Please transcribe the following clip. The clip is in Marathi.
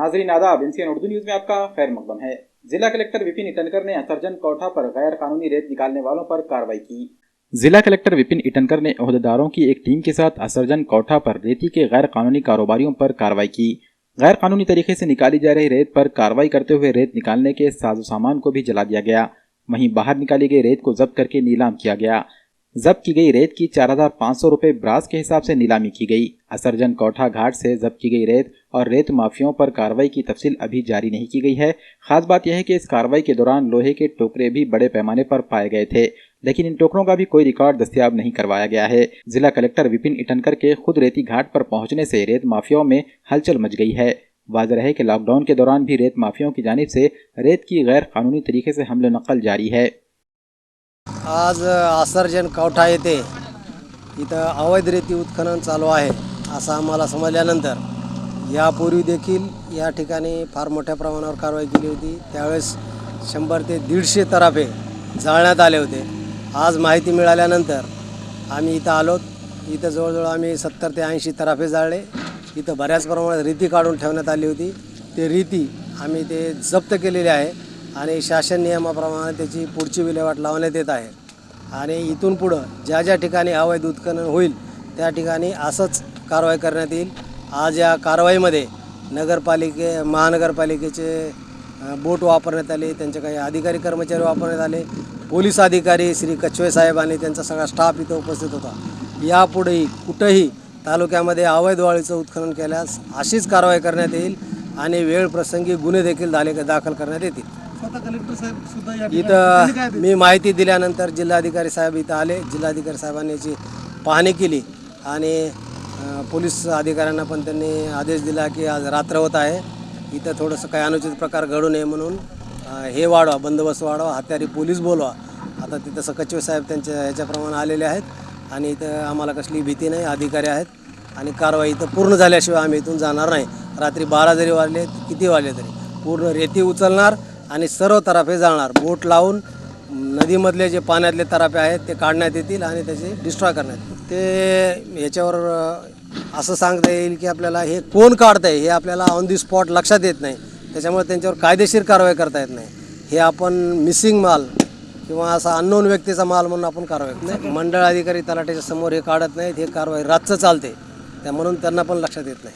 नाजरीन आदाब, एनसीएन उर्दू न्यूज़ में आपका खैर मकदम है। जिला कलेक्टर विपिन इटनकर ने असरजन कोठा पर गैर कानूनी रेत निकालने वालों पर कार्रवाई की। जिला कलेक्टर विपिन इटनकर ने ओहदेदारों की एक टीम के साथ असरजन कोठा पर रेती के गैर कानूनी कारोबारियों पर कार्रवाई की। गैर कानूनी तरीके से निकाली जा रही रेत पर कार्रवाई करते हुए रेत निकालने के साजो सामान को भी जला दिया गया। वहीं बाहर निकाली गई रेत को जब्त करके नीलाम किया गया। जब्त की गई रेत की 4,500 रुपये ब्रास के हिसाब से नीलामी की गई। असरजन कोठा घाट से जब्त की गई रेत और रेत माफियाओं पर कार्रवाई की तफसील अभी जारी नहीं की गई है। खास बात यह है कि इस कार्रवाई के दौरान लोहे के टोकरे भी बड़े पैमाने पर पाए गए थे, लेकिन इन टोकरों का भी कोई रिकॉर्ड दस्तियाब नहीं करवाया गया है। जिला कलेक्टर विपिन इटनकर के खुद रेती घाट पर पहुंचने से रेत माफियाओं में हलचल मच गई है। वाज़ेह है कि लॉकडाउन के दौरान भी रेत माफियाओं की जानिब से रेत की गैर कानूनी तरीके से हमले नकल जारी है। आज असरजन कोठा येथे इथं अवैध रेती उत्खनन चालू आहे असं आम्हाला समजल्यानंतर यापूर्वी देखील या ठिकाणी फार मोठ्या प्रमाणावर कारवाई केली होती। त्यावेळेस 100 ते 150 तराफे जाळण्यात आले होते। आज माहिती मिळाल्यानंतर आम्ही इथं आलोत। इथं जवळजवळ आम्ही 70 ते 80 तराफे जाळले। इथं बऱ्याच प्रमाणात रेती काढून ठेवण्यात आली होती। ते रेती आम्ही ते जप्त केलेली आहे आणि शासन नियमाप्रमाणे त्याची पुढची विल्हेवाट लावण्यात येत आहे। आणि इथून पुढं ज्या ज्या ठिकाणी अवैध उत्खनन होईल त्या ठिकाणी असंच कारवाई करण्यात येईल। आज या कारवाईमध्ये महानगरपालिकेचे बोट वापरण्यात आले, त्यांचे काही अधिकारी कर्मचारी वापरण्यात आले, पोलीस अधिकारी श्री कछवे साहेब आणि त्यांचा सगळा स्टाफ इथं उपस्थित होता। यापुढेही कुठंही तालुक्यामध्ये अवैध वाळूचं उत्खनन केल्यास अशीच कारवाई करण्यात येईल आणि वेळ प्रसंगी गुन्हे देखील दाखल करण्यात येतील। इथं मी माहिती दिल्यानंतर जिल्हाधिकारी साहेब इथं आले। जिल्हाधिकारी साहेबांनी याची पाहणी केली आणि पोलीस अधिकाऱ्यांना पण त्यांनी आदेश दिला की आज रात्र होत आहे, इथं थोडंसं काही अनुचित प्रकार घडू नये म्हणून हे वाढवा, बंदोबस्त वाढवा, हत्यारी पोलीस बोलवा। आता तिथं सकच्वे साहेब त्यांच्या ह्याच्याप्रमाणे आलेले आहेत आणि इथं आम्हाला कसली भीती नाही, अधिकारी आहेत आणि कारवाई इथं पूर्ण झाल्याशिवाय आम्ही इथून जाणार नाही। रात्री 12 जरी वाजले किती वाजले तरी पूर्ण रेती उचलणार आणि सर्व तराफे जाळणार। बोट लावून नदीमधले जे पाण्यातले तराफे आहेत ते काढण्यात येतील आणि त्याचे डिस्ट्रॉय करण्यात येतील। ते याच्यावर असं सांगता येईल की आपल्याला हे कोण काढतंय हे आपल्याला ऑन दी स्पॉट लक्षात येत नाही, त्याच्यामुळे त्यांच्यावर कायदेशीर कारवाई करता येत नाही। हे आपण मिसिंग माल किंवा असा अननोन व्यक्तीचा माल म्हणून आपण कारवाई नाही। मंडळ अधिकारी तलाठ्याच्या समोर हे काढत नाहीत, हे कारवाई रातचं चालते, त्या म्हणून त्यांना पण लक्षात येत नाही।